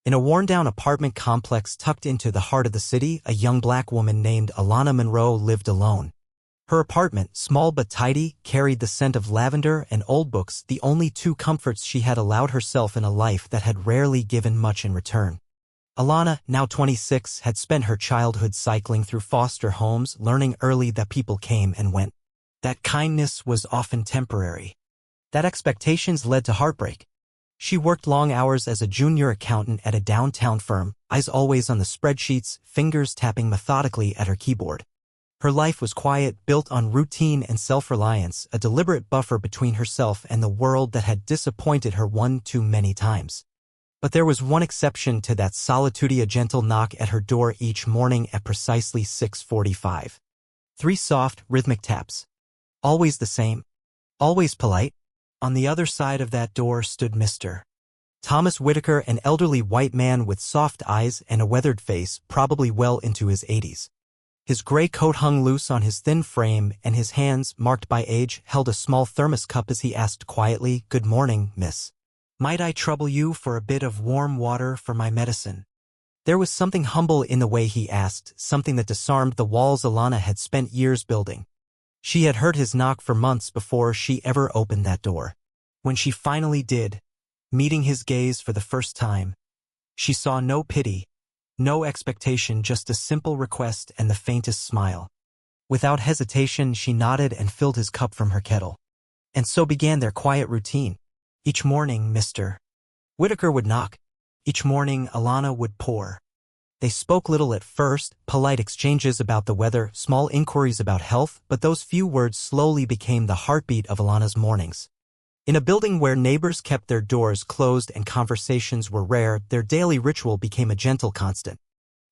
In a worn-down apartment complex tucked into the heart of the city, a young black woman named Alana Monroe lived alone. Her apartment, small but tidy, carried the scent of lavender and old books, the only two comforts she had allowed herself in a life that had rarely given much in return. Alana, now 26, had spent her childhood cycling through foster homes, learning early that people came and went. That kindness was often temporary. That expectations led to heartbreak. She worked long hours as a junior accountant at a downtown firm, eyes always on the spreadsheets, fingers tapping methodically at her keyboard. Her life was quiet, built on routine and self-reliance, a deliberate buffer between herself and the world that had disappointed her one too many times. But there was one exception to that solitude: a gentle knock at her door each morning at precisely 6:45. 3 soft, rhythmic taps. Always the same. Always polite. On the other side of that door stood Mr. Thomas Whitaker, an elderly white man with soft eyes and a weathered face, probably well into his 80s. His gray coat hung loose on his thin frame, and his hands, marked by age, held a small thermos cup as he asked quietly, "Good morning, miss. Might I trouble you for a bit of warm water for my medicine?" There was something humble in the way he asked, something that disarmed the walls Alana had spent years building. She had heard his knock for months before she ever opened that door. When she finally did, meeting his gaze for the first time, she saw no pity, no expectation, just a simple request and the faintest smile. Without hesitation, she nodded and filled his cup from her kettle. And so began their quiet routine. Each morning, Mr. Whitaker would knock. Each morning, Alana would pour. They spoke little at first, polite exchanges about the weather, small inquiries about health, but those few words slowly became the heartbeat of Alana's mornings. In a building where neighbors kept their doors closed and conversations were rare, their daily ritual became a gentle constant.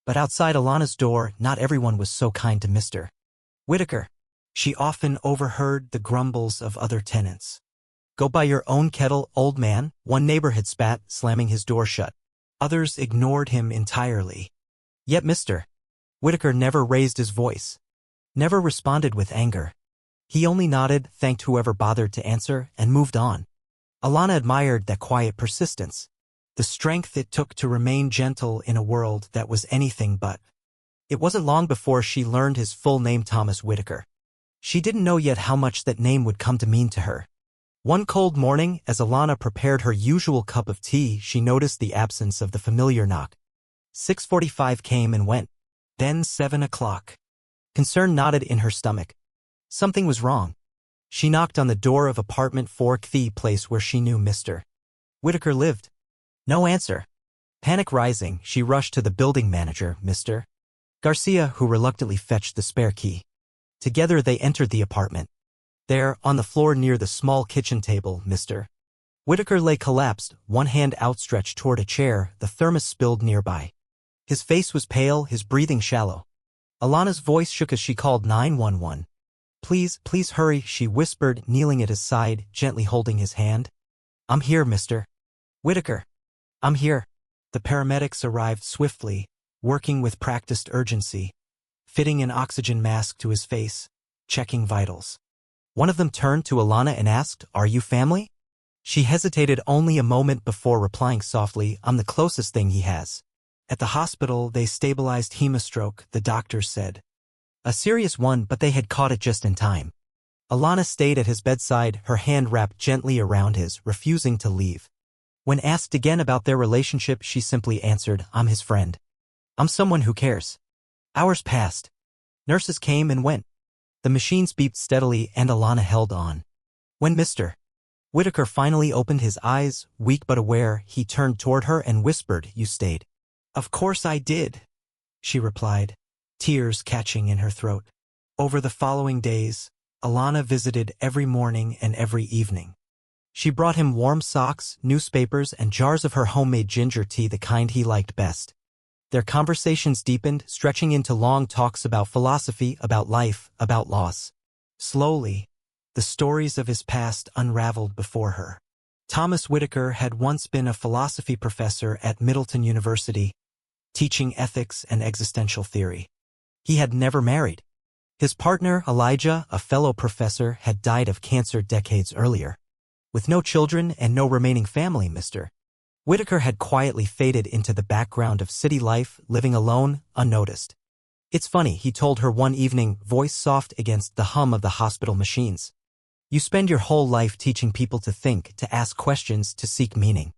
But outside Alana's door, not everyone was so kind to Mr. Whitaker. She often overheard the grumbles of other tenants. "Go buy your own kettle, old man," one neighbor had spat, slamming his door shut. Others ignored him entirely. Yet Mr. Whitaker never raised his voice, never responded with anger. He only nodded, thanked whoever bothered to answer, and moved on. Alana admired that quiet persistence, the strength it took to remain gentle in a world that was anything but. It wasn't long before she learned his full name, Thomas Whitaker. She didn't know yet how much that name would come to mean to her. One cold morning, as Alana prepared her usual cup of tea, she noticed the absence of the familiar knock. 6:45 came and went. Then 7 o'clock. Concern knotted in her stomach. Something was wrong. She knocked on the door of apartment 4, the place where she knew Mr. Whitaker lived. No answer. Panic rising, she rushed to the building manager, Mr. Garcia, who reluctantly fetched the spare key. Together they entered the apartment. There, on the floor near the small kitchen table, Mr. Whitaker lay collapsed, one hand outstretched toward a chair, the thermos spilled nearby. His face was pale, his breathing shallow. Alana's voice shook as she called 911. Please hurry," she whispered, kneeling at his side, gently holding his hand. "I'm here, Mr. Whitaker. I'm here." The paramedics arrived swiftly, working with practiced urgency, fitting an oxygen mask to his face, checking vitals. One of them turned to Alana and asked, "Are you family?" She hesitated only a moment before replying softly, "I'm the closest thing he has." At the hospital, they stabilized hemostroke, the doctors said. A serious one, but they had caught it just in time. Alana stayed at his bedside, her hand wrapped gently around his, refusing to leave. When asked again about their relationship, she simply answered, "I'm his friend. I'm someone who cares." Hours passed. Nurses came and went. The machines beeped steadily, and Alana held on. When Mr. Whitaker finally opened his eyes, weak but aware, he turned toward her and whispered, "You stayed." "Of course I did," she replied, tears catching in her throat. Over the following days, Alana visited every morning and every evening. She brought him warm socks, newspapers, and jars of her homemade ginger tea, the kind he liked best. Their conversations deepened, stretching into long talks about philosophy, about life, about loss. Slowly, the stories of his past unraveled before her. Thomas Whitaker had once been a philosophy professor at Middleton University, teaching ethics and existential theory. He had never married. His partner, Elijah, a fellow professor, had died of cancer decades earlier. With no children and no remaining family, Mr. Whitaker had quietly faded into the background of city life, living alone, unnoticed. It's funny, he told her one evening, voice soft against the hum of the hospital machines. You spend your whole life teaching people to think, to ask questions, to seek meaning.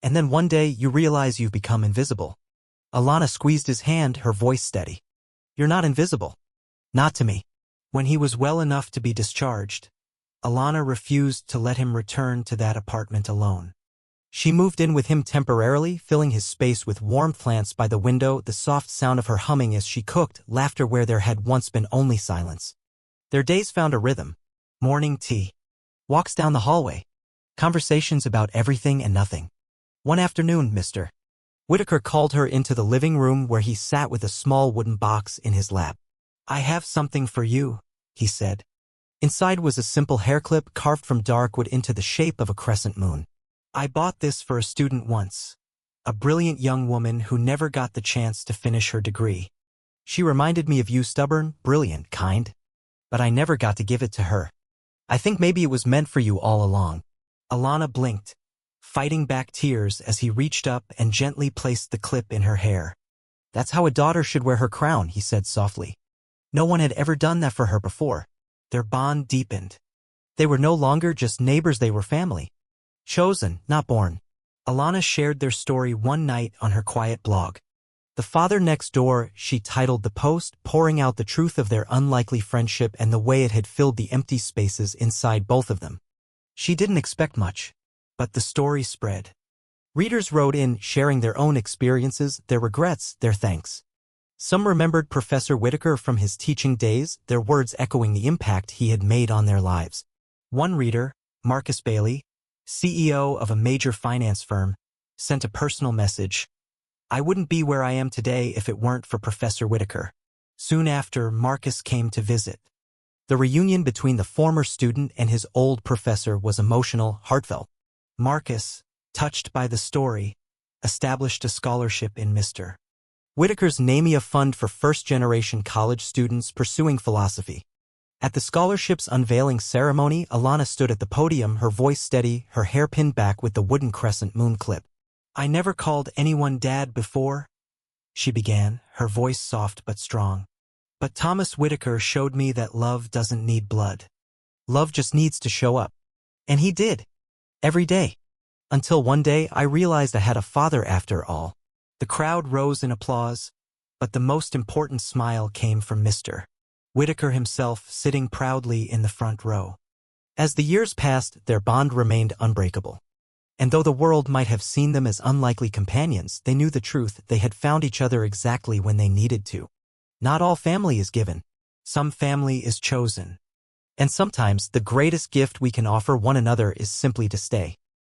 And then one day you realize you've become invisible. Alana squeezed his hand, her voice steady. You're not invisible. Not to me. When he was well enough to be discharged, Alana refused to let him return to that apartment alone. She moved in with him temporarily, filling his space with warm plants by the window, the soft sound of her humming as she cooked, laughter where there had once been only silence. Their days found a rhythm. Morning tea. Walks down the hallway. Conversations about everything and nothing. One afternoon, Mr. Whitaker called her into the living room where he sat with a small wooden box in his lap. I have something for you, he said. Inside was a simple hairclip carved from dark wood into the shape of a crescent moon. I bought this for a student once, a brilliant young woman who never got the chance to finish her degree. She reminded me of you, stubborn, brilliant, kind. But I never got to give it to her. I think maybe it was meant for you all along. Alana blinked, fighting back tears as he reached up and gently placed the clip in her hair. That's how a daughter should wear her crown, he said softly. No one had ever done that for her before. Their bond deepened. They were no longer just neighbors, they were family. Chosen, not born. Alana shared their story one night on her quiet blog. The Father Next Door, she titled the post, pouring out the truth of their unlikely friendship and the way it had filled the empty spaces inside both of them. She didn't expect much, but the story spread. Readers wrote in, sharing their own experiences, their regrets, their thanks. Some remembered Professor Whitaker from his teaching days, their words echoing the impact he had made on their lives. One reader, Marcus Bailey, CEO of a major finance firm, sent a personal message. I wouldn't be where I am today if it weren't for Professor Whitaker. Soon after, Marcus came to visit. The reunion between the former student and his old professor was emotional, heartfelt. Marcus, touched by the story, established a scholarship in Mr. Whitaker's NAMIA fund for first-generation college students pursuing philosophy. At the scholarship's unveiling ceremony, Alana stood at the podium, her voice steady, her hair pinned back with the wooden crescent moon clip. I never called anyone dad before, she began, her voice soft but strong. But Thomas Whitaker showed me that love doesn't need blood. Love just needs to show up. And he did. Every day. Until one day I realized I had a father after all. The crowd rose in applause, but the most important smile came from Mr. Whitaker himself, sitting proudly in the front row. As the years passed, their bond remained unbreakable. And though the world might have seen them as unlikely companions, they knew the truth, they had found each other exactly when they needed to. Not all family is given. Some family is chosen. And sometimes the greatest gift we can offer one another is simply to stay.